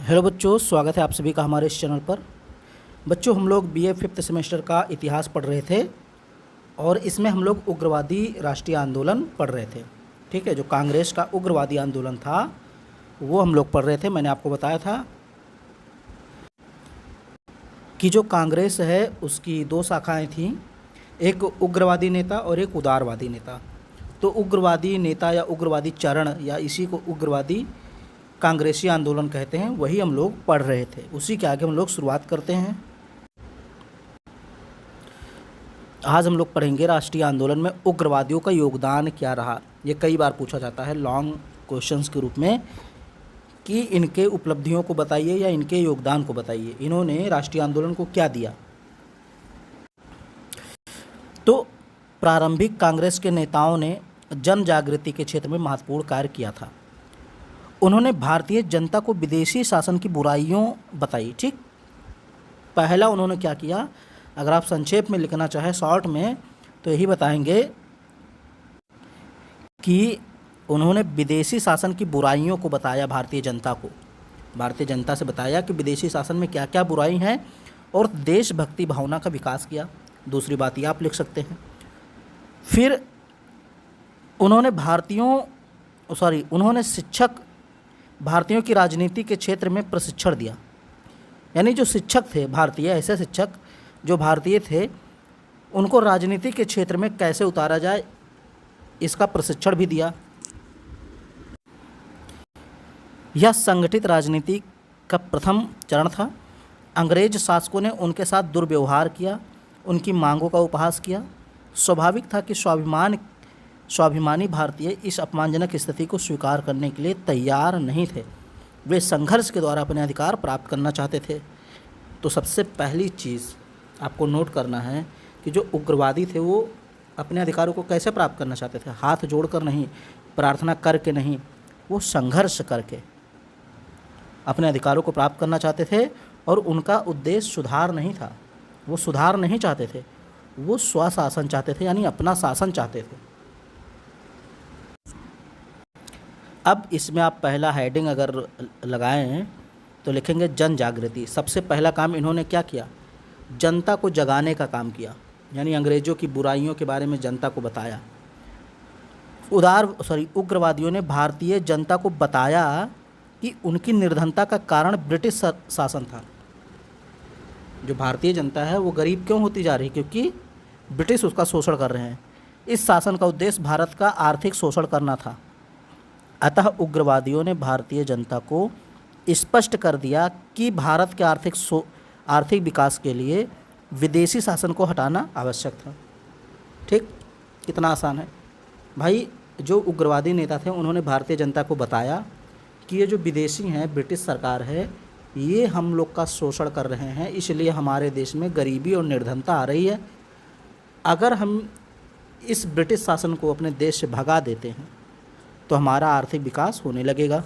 Hello बच्चों, स्वागत है आप सभी का हमारे इस चैनल पर। बच्चों, हम लोग बीए 5th सेमेस्टर का इतिहास पढ़ रहे थे और इसमें हम लोग उग्रवादी राष्ट्रीय आंदोलन पढ़ रहे थे। ठीक है, जो कांग्रेस का उग्रवादी आंदोलन था वो हम लोग पढ़ रहे थे। मैंने आपको बताया था कि जो कांग्रेस है उसकी दो शाखाएं थीं, एक उग्रवादी नेता और एक उदारवादी नेता। तो उग्रवादी नेता या उग्रवादी चरण या इसी को उग्रवादी कांग्रेसी आंदोलन कहते हैं, वही हम लोग पढ़ रहे थे। उसी के आगे हम लोग शुरुआत करते हैं। आज हम लोग पढ़ेंगे राष्ट्रीय आंदोलन में उग्रवादियों का योगदान क्या रहा। ये कई बार पूछा जाता है लॉन्ग क्वेश्चंस के रूप में कि इनके उपलब्धियों को बताइए या इनके योगदान को बताइए, इन्होंने राष्ट्रीय आंदोलन को क्या दिया। तो प्रारंभिक कांग्रेस के नेताओं ने जन जागृति के क्षेत्र में महत्वपूर्ण कार्य किया था। उन्होंने भारतीय जनता को विदेशी शासन की बुराइयों बताई। ठीक, पहला उन्होंने क्या किया, अगर आप संक्षेप में लिखना चाहें शॉर्ट में तो यही बताएंगे कि उन्होंने विदेशी शासन की बुराइयों को बताया। भारतीय जनता से बताया कि विदेशी शासन में क्या क्या बुराई हैं और देशभक्ति भावना का विकास किया। दूसरी बात ये आप लिख सकते हैं। फिर उन्होंने भारतीयों की राजनीति के क्षेत्र में प्रशिक्षण दिया। यानी जो शिक्षक थे भारतीय, ऐसे शिक्षक जो भारतीय थे, उनको राजनीति के क्षेत्र में कैसे उतारा जाए इसका प्रशिक्षण भी दिया। यह संगठित राजनीति का प्रथम चरण था। अंग्रेज शासकों ने उनके साथ दुर्व्यवहार किया, उनकी मांगों का उपहास किया। स्वाभाविक था कि स्वाभिमानी भारतीय इस अपमानजनक स्थिति को स्वीकार करने के लिए तैयार नहीं थे। वे संघर्ष के द्वारा अपने अधिकार प्राप्त करना चाहते थे। तो सबसे पहली चीज़ आपको नोट करना है कि जो उग्रवादी थे वो अपने अधिकारों को कैसे प्राप्त करना चाहते थे। हाथ जोड़कर नहीं, प्रार्थना करके नहीं, वो संघर्ष करके अपने अधिकारों को प्राप्त करना चाहते थे। और उनका उद्देश्य सुधार नहीं था, वो सुधार नहीं चाहते थे, वो स्वशासन चाहते थे, यानी अपना शासन चाहते थे। अब इसमें आप पहला हेडिंग अगर लगाएं तो लिखेंगे जन जागृति। सबसे पहला काम इन्होंने क्या किया, जनता को जगाने का काम किया, यानी अंग्रेज़ों की बुराइयों के बारे में जनता को बताया। उग्रवादियों ने भारतीय जनता को बताया कि उनकी निर्धनता का कारण ब्रिटिश शासन था। जो भारतीय जनता है वो गरीब क्यों होती जा रही, क्योंकि ब्रिटिश उसका शोषण कर रहे हैं। इस शासन का उद्देश्य भारत का आर्थिक शोषण करना था। अतः उग्रवादियों ने भारतीय जनता को स्पष्ट कर दिया कि भारत के आर्थिक विकास के लिए विदेशी शासन को हटाना आवश्यक था। ठीक, कितना आसान है भाई। जो उग्रवादी नेता थे उन्होंने भारतीय जनता को बताया कि ये जो विदेशी हैं, ब्रिटिश सरकार है, ये हम लोग का शोषण कर रहे हैं, इसलिए हमारे देश में गरीबी और निर्धनता आ रही है। अगर हम इस ब्रिटिश शासन को अपने देश से भगा देते हैं तो हमारा आर्थिक विकास होने लगेगा।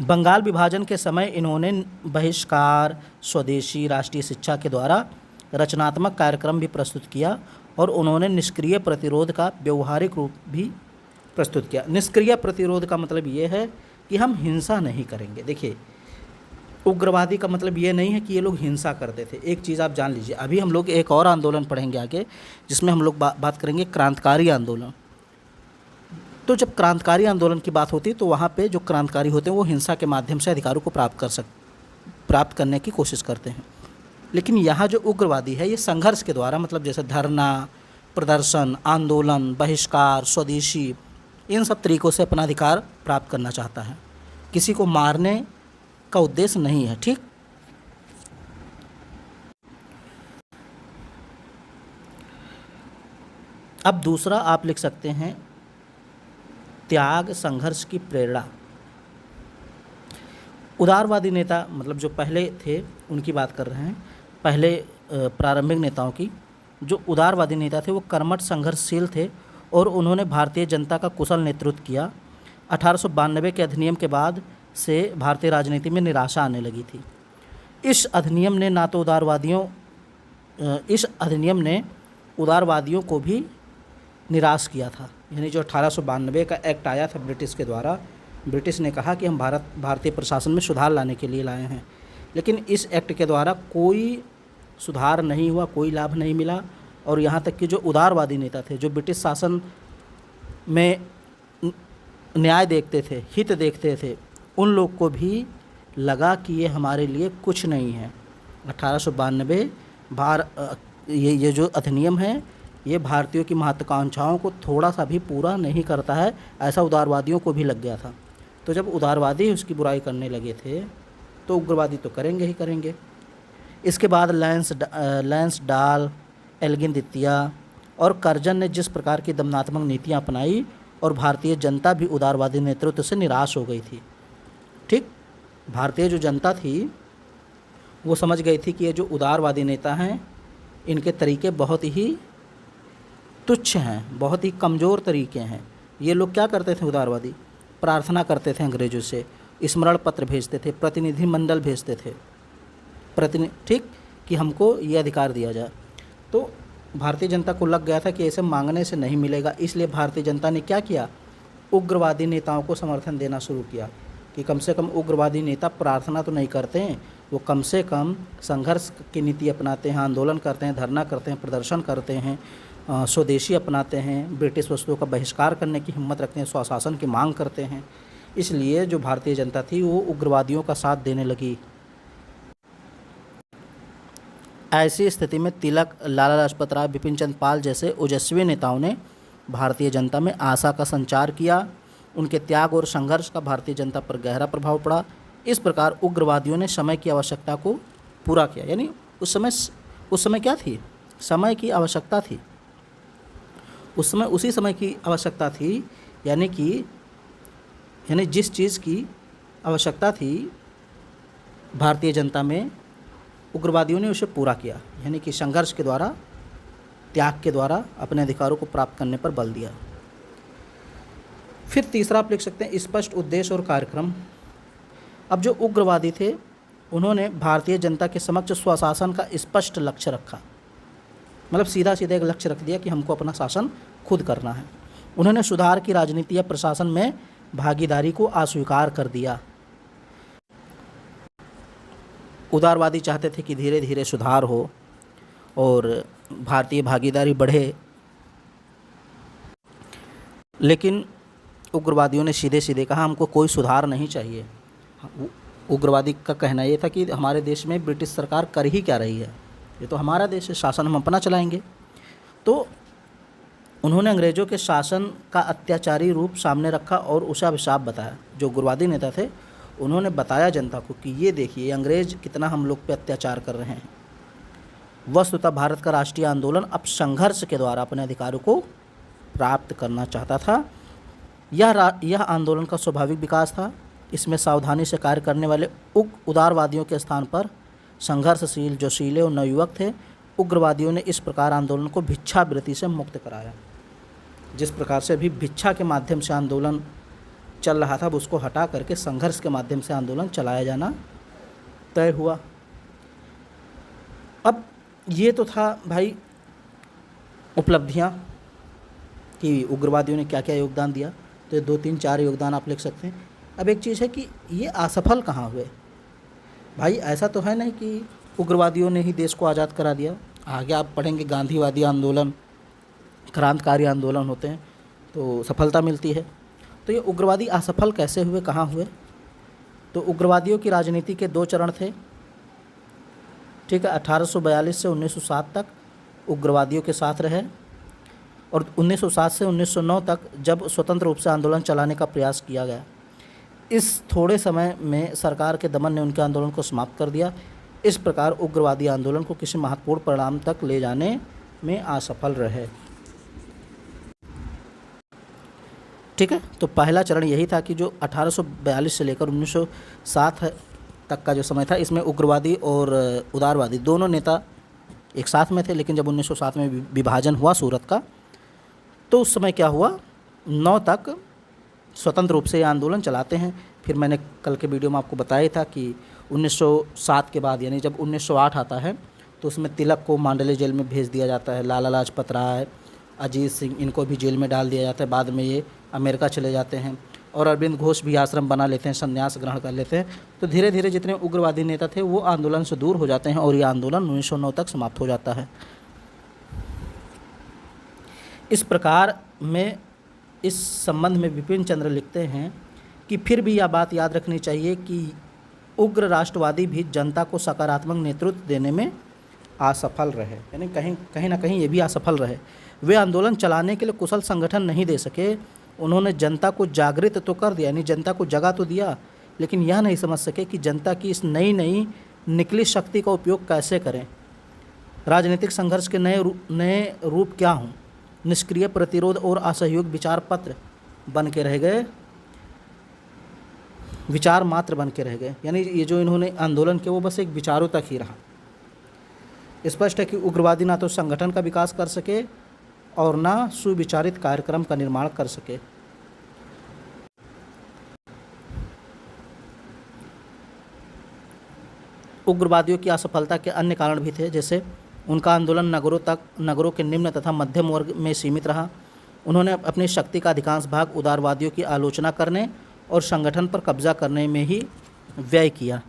बंगाल विभाजन के समय इन्होंने बहिष्कार, स्वदेशी, राष्ट्रीय शिक्षा के द्वारा रचनात्मक कार्यक्रम भी प्रस्तुत किया और उन्होंने निष्क्रिय प्रतिरोध का व्यवहारिक रूप भी प्रस्तुत किया। निष्क्रिय प्रतिरोध का मतलब ये है कि हम हिंसा नहीं करेंगे। देखिए, उग्रवादी का मतलब ये नहीं है कि ये लोग हिंसा करते थे। एक चीज़ आप जान लीजिए, अभी हम लोग एक और आंदोलन पढ़ेंगे आगे, जिसमें हम लोग बात करेंगे क्रांतिकारी आंदोलन। तो जब क्रांतिकारी आंदोलन की बात होती है तो वहाँ पे जो क्रांतिकारी होते हैं वो हिंसा के माध्यम से अधिकारों को प्राप्त करने की कोशिश करते हैं। लेकिन यहाँ जो उग्रवादी है ये संघर्ष के द्वारा, मतलब जैसे धरना, प्रदर्शन, आंदोलन, बहिष्कार, स्वदेशी, इन सब तरीक़ों से अपना अधिकार प्राप्त करना चाहता है। किसी को मारने का उद्देश्य नहीं है। ठीक, अब दूसरा आप लिख सकते हैं त्याग, संघर्ष की प्रेरणा। उदारवादी नेता, मतलब जो पहले थे उनकी बात कर रहे हैं, पहले प्रारंभिक नेताओं की। जो उदारवादी नेता थे वो कर्मठ संघर्षशील थे और उन्होंने भारतीय जनता का कुशल नेतृत्व किया। 1892 के अधिनियम के बाद से भारतीय राजनीति में निराशा आने लगी थी। इस अधिनियम ने उदारवादियों को भी निराश किया था। यानी जो 1892 का एक्ट आया था ब्रिटिश के द्वारा, ब्रिटिश ने कहा कि हम भारतीय प्रशासन में सुधार लाने के लिए लाए हैं, लेकिन इस एक्ट के द्वारा कोई सुधार नहीं हुआ, कोई लाभ नहीं मिला। और यहाँ तक कि जो उदारवादी नेता थे, जो ब्रिटिश शासन में न्याय देखते थे, हित देखते थे, उन लोग को भी लगा कि ये हमारे लिए कुछ नहीं है। 1892 ये जो अधिनियम है, ये भारतीयों की महत्वाकांक्षाओं को थोड़ा सा भी पूरा नहीं करता है, ऐसा उदारवादियों को भी लग गया था। तो जब उदारवादी उसकी बुराई करने लगे थे तो उग्रवादी तो करेंगे ही करेंगे। इसके बाद लैंस डाल, एल्गिन द्वितीय और कर्जन ने जिस प्रकार की दमनात्मक नीतियाँ अपनाई, और भारतीय जनता भी उदारवादी नेतृत्व से निराश हो गई थी। ठीक, भारतीय जो जनता थी वो समझ गई थी कि ये जो उदारवादी नेता हैं, इनके तरीके बहुत ही तुच्छ हैं, बहुत ही कमज़ोर तरीके हैं। ये लोग क्या करते थे उदारवादी? प्रार्थना करते थे अंग्रेज़ों से, स्मरण पत्र भेजते थे, प्रतिनिधिमंडल भेजते थे, ठीक, कि हमको ये अधिकार दिया जाए। तो भारतीय जनता को लग गया था कि ऐसे मांगने से नहीं मिलेगा, इसलिए भारतीय जनता ने क्या किया? उग्रवादी नेताओं को समर्थन देना शुरू किया कि कम से कम उग्रवादी नेता प्रार्थना तो नहीं करते हैं, वो कम से कम संघर्ष की नीति अपनाते हैं, आंदोलन करते हैं, धरना करते हैं, प्रदर्शन करते हैं, स्वदेशी अपनाते हैं, ब्रिटिश वस्तुओं का बहिष्कार करने की हिम्मत रखते हैं, स्वशासन की मांग करते हैं। इसलिए जो भारतीय जनता थी वो उग्रवादियों का साथ देने लगी। ऐसी स्थिति में तिलक, लाला लाजपत राय, बिपिन चंद्र पाल जैसे ओजस्वी नेताओं ने भारतीय जनता में आशा का संचार किया। उनके त्याग और संघर्ष का भारतीय जनता पर गहरा प्रभाव पड़ा। इस प्रकार उग्रवादियों ने समय की आवश्यकता को पूरा किया। यानी उस समय क्या थी? समय की आवश्यकता थी। उस समय उसी समय की आवश्यकता थी, यानी जिस चीज़ की आवश्यकता थी भारतीय जनता में, उग्रवादियों ने उसे पूरा किया। यानी कि संघर्ष के द्वारा, त्याग के द्वारा अपने अधिकारों को प्राप्त करने पर बल दिया। फिर तीसरा आप लिख सकते हैं स्पष्ट उद्देश्य और कार्यक्रम। अब जो उग्रवादी थे उन्होंने भारतीय जनता के समक्ष स्वशासन का स्पष्ट लक्ष्य रखा। मतलब सीधा सीधा एक लक्ष्य रख दिया कि हमको अपना शासन खुद करना है। उन्होंने सुधार की राजनीति या प्रशासन में भागीदारी को अस्वीकार कर दिया। उदारवादी चाहते थे कि धीरे धीरे सुधार हो और भारतीय भागीदारी बढ़े, लेकिन उग्रवादियों ने सीधे सीधे कहा हमको कोई सुधार नहीं चाहिए। उग्रवादी का कहना ये था कि हमारे देश में ब्रिटिश सरकार कर ही क्या रही है, ये तो हमारा देश है, शासन हम अपना चलाएंगे। तो उन्होंने अंग्रेज़ों के शासन का अत्याचारी रूप सामने रखा और उसे अभिशाप बताया। जो उग्रवादी नेता थे उन्होंने बताया जनता को कि ये देखिए अंग्रेज़ कितना हम लोग पे अत्याचार कर रहे हैं। वस्तुतः भारत का राष्ट्रीय आंदोलन अब संघर्ष के द्वारा अपने अधिकारों को प्राप्त करना चाहता था। यह आंदोलन का स्वाभाविक विकास था। इसमें सावधानी से कार्य करने वाले उदारवादियों के स्थान पर संघर्षशील, जोशीले और नवयुवक थे। उग्रवादियों ने इस प्रकार आंदोलन को भिक्षावृत्ति से मुक्त कराया। जिस प्रकार से अभी भिक्षा के माध्यम से आंदोलन चल रहा था, अब उसको हटा करके संघर्ष के माध्यम से आंदोलन चलाया जाना तय हुआ। अब ये तो था भाई उपलब्धियाँ कि उग्रवादियों ने क्या क्या योगदान दिया, तो ये 2, 3, 4 योगदान आप लिख सकते हैं। अब एक चीज़ है कि ये असफल कहाँ हुए भाई। ऐसा तो है नहीं कि उग्रवादियों ने ही देश को आज़ाद करा दिया। आगे आप पढ़ेंगे गांधीवादी आंदोलन, क्रांतिकारी आंदोलन होते हैं तो सफलता मिलती है। तो ये उग्रवादी असफल कैसे हुए, कहाँ हुए? तो उग्रवादियों की राजनीति के 2 चरण थे। ठीक है, 1842 से 1907 तक उग्रवादियों के साथ रहे और 1907 से 1909 तक जब स्वतंत्र रूप से आंदोलन चलाने का प्रयास किया गया, इस थोड़े समय में सरकार के दमन ने उनके आंदोलन को समाप्त कर दिया। इस प्रकार उग्रवादी आंदोलन को किसी महत्वपूर्ण परिणाम तक ले जाने में असफल रहे। ठीक है, तो पहला चरण यही था कि जो 1842 से लेकर 1907 तक का जो समय था, इसमें उग्रवादी और उदारवादी दोनों नेता एक साथ में थे। लेकिन जब 1907 में विभाजन हुआ सूरत का, तो उस समय क्या हुआ, 9 तक स्वतंत्र रूप से ये आंदोलन चलाते हैं। फिर मैंने कल के वीडियो में आपको बताया था कि 1907 के बाद यानी जब 1908 आता है तो उसमें तिलक को मांडले जेल में भेज दिया जाता है, लाला लाजपत राय, अजीत सिंह, इनको भी जेल में डाल दिया जाता है। बाद में ये अमेरिका चले जाते हैं। और अरविंद घोष भी आश्रम बना लेते हैं, संन्यास ग्रहण कर लेते हैं। तो धीरे धीरे जितने उग्रवादी नेता थे वो आंदोलन से दूर हो जाते हैं और ये आंदोलन 1909 तक समाप्त हो जाता है। इस प्रकार में इस संबंध में बिपिन चंद्र लिखते हैं कि फिर भी यह बात याद रखनी चाहिए कि उग्र राष्ट्रवादी भी जनता को सकारात्मक नेतृत्व देने में असफल रहे, यानी कहीं ना कहीं ये भी असफल रहे। वे आंदोलन चलाने के लिए कुशल संगठन नहीं दे सके। उन्होंने जनता को जागृत तो कर दिया, यानी जनता को जगा तो दिया, लेकिन यह नहीं समझ सके कि जनता की इस नई निकली शक्ति का उपयोग कैसे करें। राजनीतिक संघर्ष के नए रूप क्या हों। निष्क्रिय प्रतिरोध और असहयोग विचार पत्र बन के रह गए, विचार मात्र बन के रह गए, यानी ये जो इन्होंने आंदोलन किया वो बस एक विचारों तक ही रहा। स्पष्ट है कि उग्रवादी ना तो संगठन का विकास कर सके और ना सुविचारित कार्यक्रम का निर्माण कर सके। उग्रवादियों की असफलता के अन्य कारण भी थे, जैसे उनका आंदोलन नगरों के निम्न तथा मध्यम वर्ग में सीमित रहा। उन्होंने अपनी शक्ति का अधिकांश भाग उदारवादियों की आलोचना करने और संगठन पर कब्जा करने में ही व्यय किया।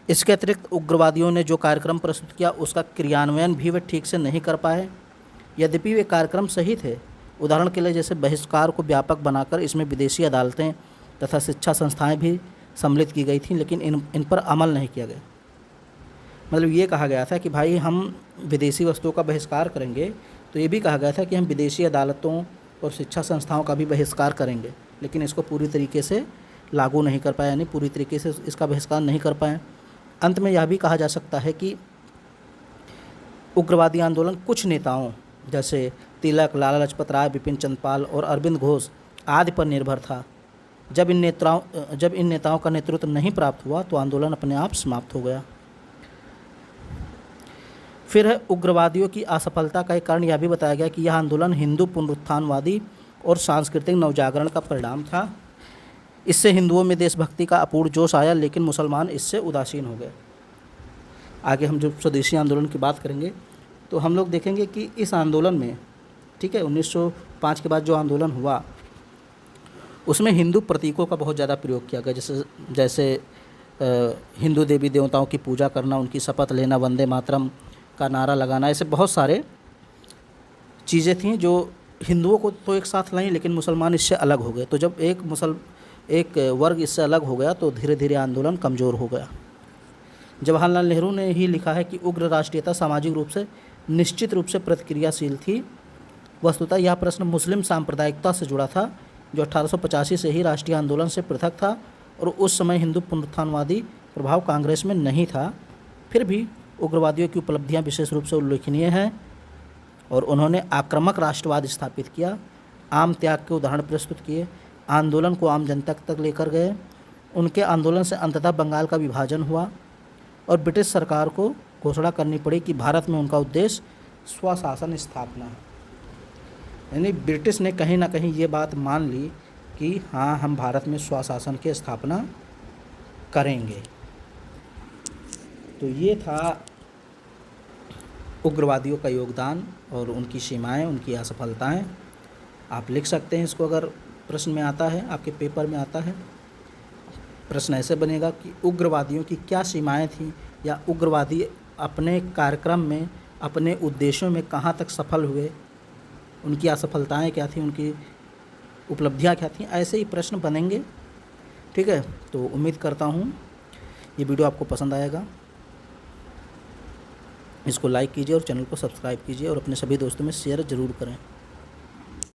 इसके अतिरिक्त उग्रवादियों ने जो कार्यक्रम प्रस्तुत किया उसका क्रियान्वयन भी वे ठीक से नहीं कर पाए। यद्यपि वे कार्यक्रम सही थे, उदाहरण के लिए जैसे बहिष्कार को व्यापक बनाकर इसमें विदेशी अदालतें तथा शिक्षा संस्थाएं भी सम्मिलित की गई थीं, लेकिन इन पर अमल नहीं किया गया। मतलब ये कहा गया था कि भाई हम विदेशी वस्तुओं का बहिष्कार करेंगे, तो ये भी कहा गया था कि हम विदेशी अदालतों और शिक्षा संस्थाओं का भी बहिष्कार करेंगे, लेकिन इसको पूरी तरीके से लागू नहीं कर पाए, यानी पूरी तरीके से इसका बहिष्कार नहीं कर पाए। अंत में यह भी कहा जा सकता है कि उग्रवादी आंदोलन कुछ नेताओं जैसे तिलक, लाला लाजपत राय, बिपिन चंद्र पाल और अरविंद घोष आदि पर निर्भर था। जब इन नेताओं का नेतृत्व नहीं प्राप्त हुआ तो आंदोलन अपने आप समाप्त हो गया। फिर है उग्रवादियों की असफलता का एक कारण यह भी बताया गया कि यह आंदोलन हिंदू पुनरुत्थानवादी और सांस्कृतिक नवजागरण का परिणाम था। इससे हिंदुओं में देशभक्ति का अपूर्ण जोश आया, लेकिन मुसलमान इससे उदासीन हो गए। आगे हम जब स्वदेशी आंदोलन की बात करेंगे तो हम लोग देखेंगे कि इस आंदोलन में, ठीक है, 1905 के बाद जो आंदोलन हुआ उसमें हिंदू प्रतीकों का बहुत ज़्यादा प्रयोग किया गया, जैसे हिंदू देवी देवताओं की पूजा करना, उनकी शपथ लेना, वंदे मातरम का नारा लगाना, ऐसे बहुत सारे चीज़ें थीं जो हिंदुओं को तो एक साथ लाई, लेकिन मुसलमान इससे अलग हो गए। तो जब एक वर्ग इससे अलग हो गया तो धीरे धीरे आंदोलन कमज़ोर हो गया। जवाहरलाल नेहरू ने ही लिखा है कि उग्र राष्ट्रीयता सामाजिक रूप से निश्चित रूप से प्रतिक्रियाशील थी। वस्तुतः यह प्रश्न मुस्लिम सांप्रदायिकता से जुड़ा था, जो 1885 से ही राष्ट्रीय आंदोलन से पृथक था, और उस समय हिंदू पुनरुत्थानवादी प्रभाव कांग्रेस में नहीं था। फिर भी उग्रवादियों की उपलब्धियां विशेष रूप से उल्लेखनीय हैं और उन्होंने आक्रामक राष्ट्रवाद स्थापित किया, आम त्याग के उदाहरण प्रस्तुत किए, आंदोलन को आम जनता तक लेकर गए। उनके आंदोलन से अंततः बंगाल का विभाजन हुआ और ब्रिटिश सरकार को घोषणा करनी पड़ी कि भारत में उनका उद्देश्य स्वशासन स्थापना है। यानी ब्रिटिश ने कहीं ना कहीं ये बात मान ली कि हाँ, हम भारत में स्वशासन की स्थापना करेंगे। तो ये था उग्रवादियों का योगदान और उनकी सीमाएं, उनकी असफलताएं। आप लिख सकते हैं इसको, अगर प्रश्न में आता है, आपके पेपर में आता है। प्रश्न ऐसे बनेगा कि उग्रवादियों की क्या सीमाएं थीं, या उग्रवादी अपने कार्यक्रम में, अपने उद्देश्यों में कहाँ तक सफल हुए, उनकी असफलताएं क्या थीं, उनकी उपलब्धियां क्या थीं, ऐसे ही प्रश्न बनेंगे। ठीक है, तो उम्मीद करता हूँ ये वीडियो आपको पसंद आएगा। इसको लाइक कीजिए और चैनल को सब्सक्राइब कीजिए और अपने सभी दोस्तों में शेयर ज़रूर करें।